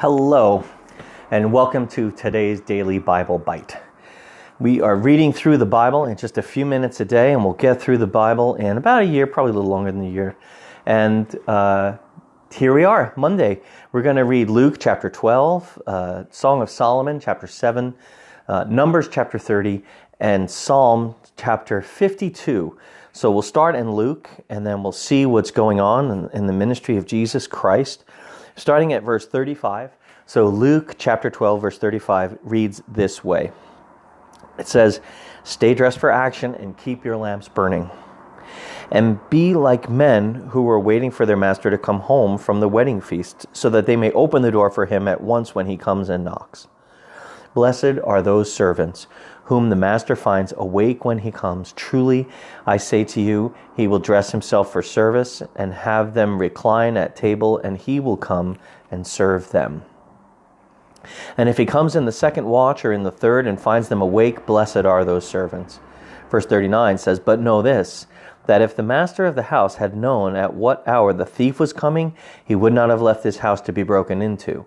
Hello, and welcome to today's Daily Bible Bite. We are reading through the Bible in just a few minutes a day, and we'll get through the Bible in about a year, probably a little longer than a year. And here we are, Monday. We're going to read Luke chapter 12, Song of Solomon chapter 7, Numbers chapter 30, and Psalm chapter 52. So we'll start in Luke, and then we'll see what's going on in the ministry of Jesus Christ. Starting at verse 35. So Luke chapter 12, verse 35 reads this way. It says, "Stay dressed for action and keep your lamps burning. And be like men who are waiting for their master to come home from the wedding feast, so that they may open the door for him at once when he comes and knocks. Blessed are those servants whom the master finds awake when he comes. Truly, I say to you, he will dress himself for service and have them recline at table, and he will come and serve them. And if he comes in the second watch or in the third and finds them awake, blessed are those servants." Verse 39 says, "But know this, that if the master of the house had known at what hour the thief was coming, he would not have left his house to be broken into.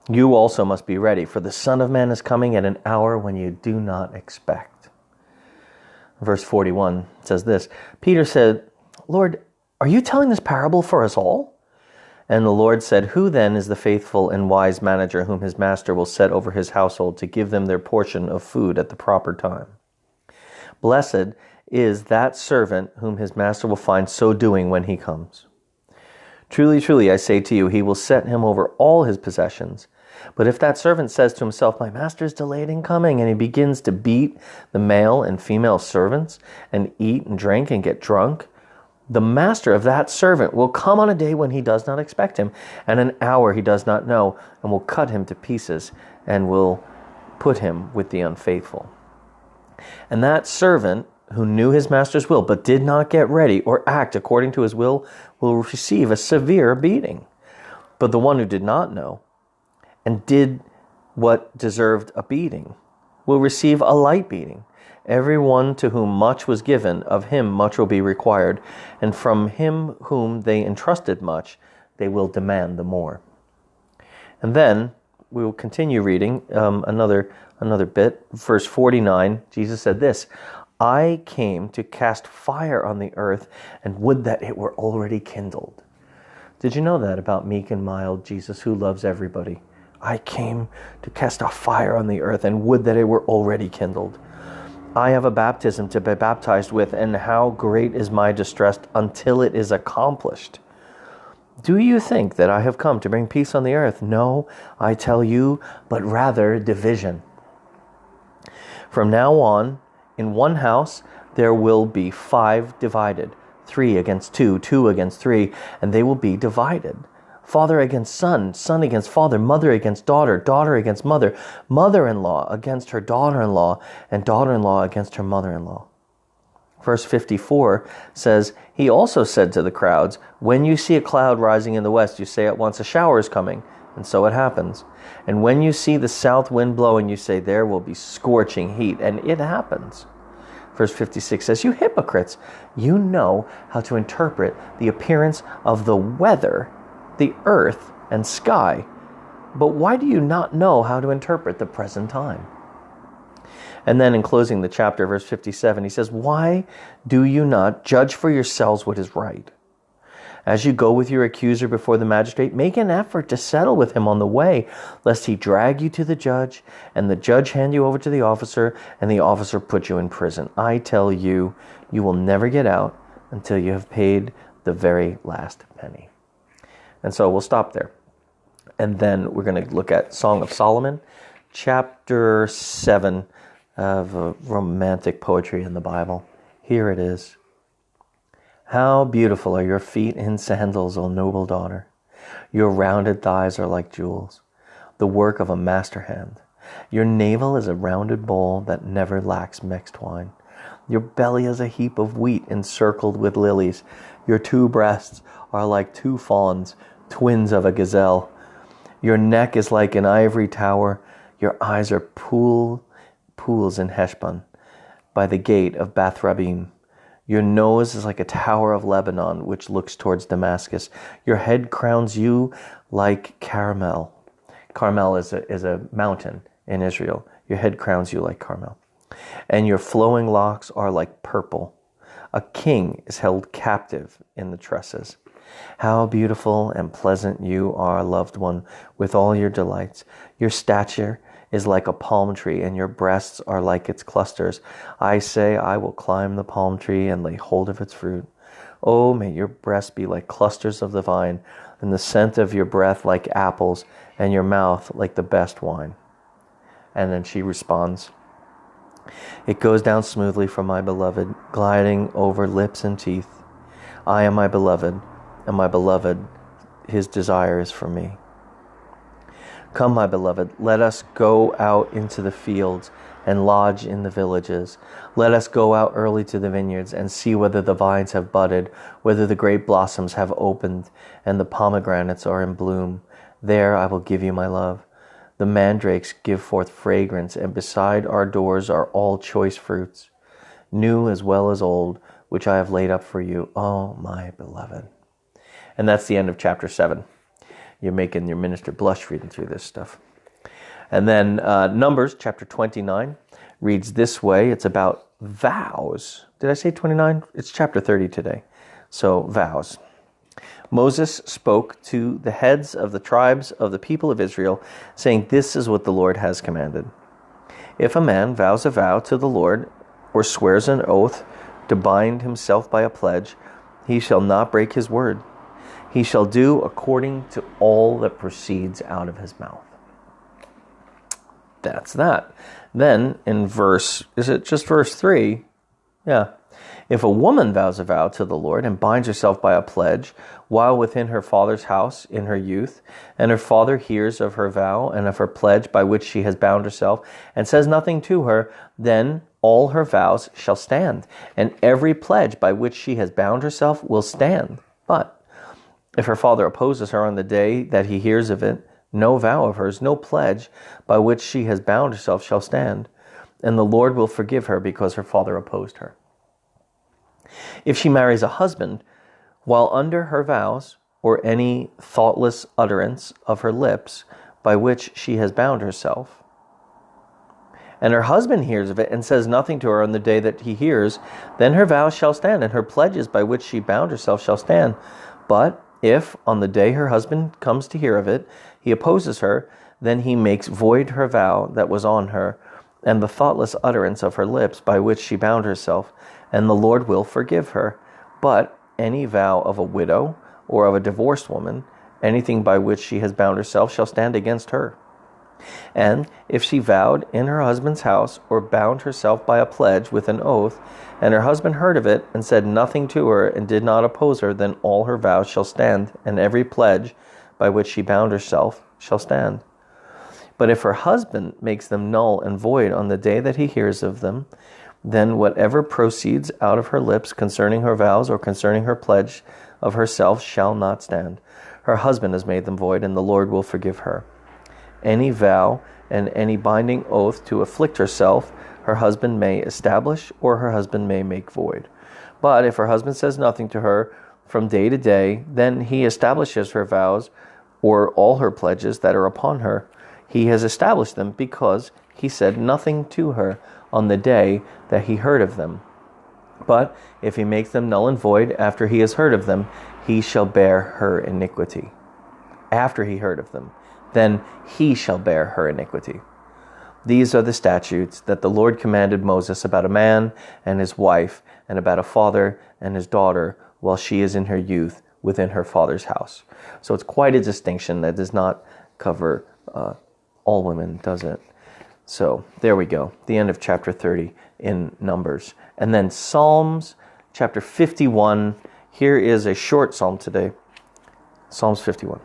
You also must be ready, for the Son of Man is coming at an hour when you do not expect." Verse 41 says this, "Peter said, 'Lord, are you telling this parable for us all?' And the Lord said, 'Who then is the faithful and wise manager whom his master will set over his household to give them their portion of food at the proper time? Blessed is that servant whom his master will find so doing when he comes. Truly, truly, I say to you, he will set him over all his possessions. But if that servant says to himself, my master is delayed in coming, and he begins to beat the male and female servants, and eat and drink and get drunk, the master of that servant will come on a day when he does not expect him, and an hour he does not know, and will cut him to pieces, and will put him with the unfaithful. And that servant who knew his master's will, but did not get ready or act according to his will receive a severe beating. But the one who did not know and did what deserved a beating will receive a light beating. Everyone to whom much was given, of him much will be required, and from him whom they entrusted much, they will demand the more." And then we will continue reading another bit. Verse 49, Jesus said this, "I came to cast fire on the earth, and would that it were already kindled." Did you know that about meek and mild Jesus who loves everybody? I came to cast a fire on the earth, and would that it were already kindled. I have a baptism to be baptized with, and how great is my distress until it is accomplished. Do you think that I have come to bring peace on the earth? No, I tell you, but rather division. From now on, in one house there will be 5 divided, 3 against 2, 2 against 3, and they will be divided. Father against son, son against father, mother against daughter, daughter against mother, mother-in-law against her daughter-in-law, and daughter-in-law against her mother-in-law. Verse 54 says, "He also said to the crowds, when you see a cloud rising in the west, you say at once, a shower is coming, and so it happens. And when you see the south wind blowing, you say, there will be scorching heat, and it happens." Verse 56 says, "You hypocrites, you know how to interpret the appearance of the weather, the earth and sky, but why do you not know how to interpret the present time?" And then in closing the chapter, verse 57, he says, "Why do you not judge for yourselves what is right? As you go with your accuser before the magistrate, make an effort to settle with him on the way, lest he drag you to the judge, and the judge hand you over to the officer, and the officer put you in prison. I tell you, you will never get out until you have paid the very last penny." And so we'll stop there. And then we're going to look at Song of Solomon, chapter 7 of romantic poetry in the Bible. Here it is. "How beautiful are your feet in sandals, O noble daughter. Your rounded thighs are like jewels, the work of a master hand. Your navel is a rounded bowl that never lacks mixed wine. Your belly is a heap of wheat encircled with lilies. Your 2 breasts are like 2 fawns, twins of a gazelle. Your neck is like an ivory tower. Your eyes are pools in Heshbon, by the gate of Bath-rabbim. Your nose is like a tower of Lebanon, which looks towards Damascus. Your head crowns you like caramel. Carmel is a mountain in Israel. Your head crowns you like Carmel. And your flowing locks are like purple. A king is held captive in the tresses. How beautiful and pleasant you are, loved one, with all your delights. Your stature is like a palm tree, and your breasts are like its clusters. I say, I will climb the palm tree and lay hold of its fruit. Oh, may your breasts be like clusters of the vine, and the scent of your breath like apples, and your mouth like the best wine. And then she responds, it goes down smoothly from my beloved, gliding over lips and teeth. I am my beloved, and my beloved, his desire is for me. Come, my beloved, let us go out into the fields and lodge in the villages. Let us go out early to the vineyards and see whether the vines have budded, whether the grape blossoms have opened, and the pomegranates are in bloom. There I will give you my love. The mandrakes give forth fragrance, and beside our doors are all choice fruits, new as well as old, which I have laid up for you, oh my beloved. And that's the end of chapter 7. You're making your minister blush reading through this stuff. And then Numbers chapter 29 reads this way. It's about vows. Did I say 29? It's chapter 30 today. So vows. Moses spoke to the heads of the tribes of the people of Israel, saying, this is what the Lord has commanded. If a man vows a vow to the Lord or swears an oath to bind himself by a pledge, he shall not break his word. He shall do according to all that proceeds out of his mouth. That's that. Then in verse 3? Yeah. If a woman vows a vow to the Lord and binds herself by a pledge while within her father's house in her youth, and her father hears of her vow and of her pledge by which she has bound herself, and says nothing to her, then all her vows shall stand, and every pledge by which she has bound herself will stand. But if her father opposes her on the day that he hears of it, no vow of hers, no pledge by which she has bound herself shall stand, and the Lord will forgive her because her father opposed her. If she marries a husband while under her vows, or any thoughtless utterance of her lips by which she has bound herself, and her husband hears of it and says nothing to her on the day that he hears, then her vows shall stand, and her pledges by which she bound herself shall stand. But if, on the day her husband comes to hear of it, he opposes her, then he makes void her vow that was on her, and the thoughtless utterance of her lips by which she bound herself, and the Lord will forgive her. But any vow of a widow or of a divorced woman, anything by which she has bound herself, shall stand against her. And if she vowed in her husband's house, or bound herself by a pledge with an oath, and her husband heard of it, and said nothing to her, and did not oppose her, then all her vows shall stand, and every pledge by which she bound herself shall stand. But if her husband makes them null and void on the day that he hears of them, then whatever proceeds out of her lips concerning her vows or concerning her pledge of herself shall not stand. Her husband has made them void, and the Lord will forgive her. Any vow and any binding oath to afflict herself, her husband may establish, or her husband may make void. But if her husband says nothing to her from day to day, then he establishes her vows, or all her pledges that are upon her. He has established them because he said nothing to her on the day that he heard of them. But if he makes them null and void after he has heard of them, he shall bear her iniquity. After he heard of them, then he shall bear her iniquity. These are the statutes that the Lord commanded Moses about a man and his wife, and about a father and his daughter, while she is in her youth within her father's house. So it's quite a distinction that does not cover all women, does it? So there we go. The end of chapter 30 in Numbers. And then Psalms chapter 51. Here is a short psalm today. Psalms 51.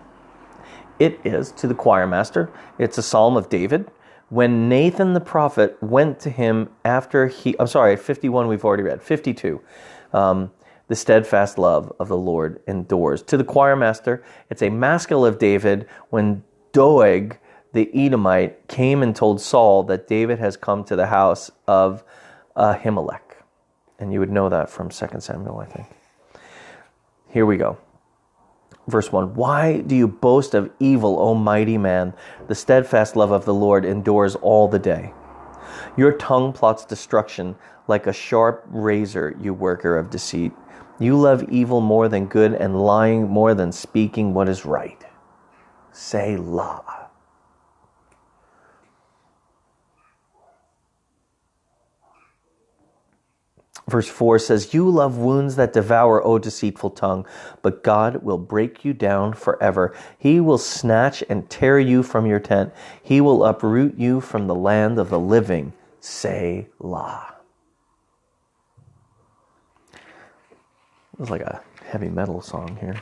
It is to the choir master. It's a psalm of David. When Nathan the prophet went to him after 51 we've already read. 52. The steadfast love of the Lord endures. To the choir master, it's a maskil of David when Doeg the Edomite came and told Saul that David has come to the house of Ahimelech. And you would know that from 2 Samuel, I think. Here we go. Verse 1, why do you boast of evil, O mighty man? The steadfast love of the Lord endures all the day. Your tongue plots destruction like a sharp razor, you worker of deceit. You love evil more than good and lying more than speaking what is right. Selah. Verse 4 says, you love wounds that devour, O deceitful tongue, but God will break you down forever. He will snatch and tear you from your tent. He will uproot you from the land of the living. Selah. It was like a heavy metal song here.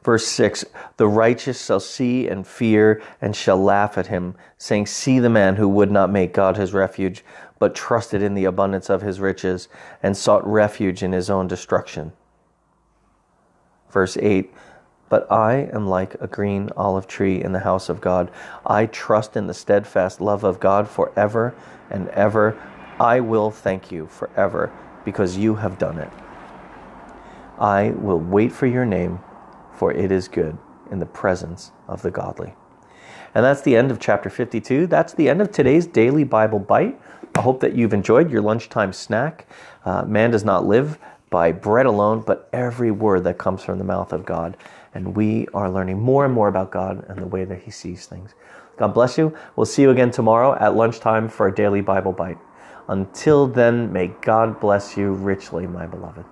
Verse 6, the righteous shall see and fear and shall laugh at him, saying, see the man who would not make God his refuge, but trusted in the abundance of his riches and sought refuge in his own destruction. Verse 8, but I am like a green olive tree in the house of God. I trust in the steadfast love of God forever and ever. I will thank you forever because you have done it. I will wait for your name, for it is good in the presence of the godly. And that's the end of chapter 52. That's the end of today's Daily Bible Bite. I hope that you've enjoyed your lunchtime snack. Man does not live by bread alone, but every word that comes from the mouth of God. And we are learning more and more about God and the way that he sees things. God bless you. We'll see you again tomorrow at lunchtime for a Daily Bible Bite. Until then, may God bless you richly, my beloved.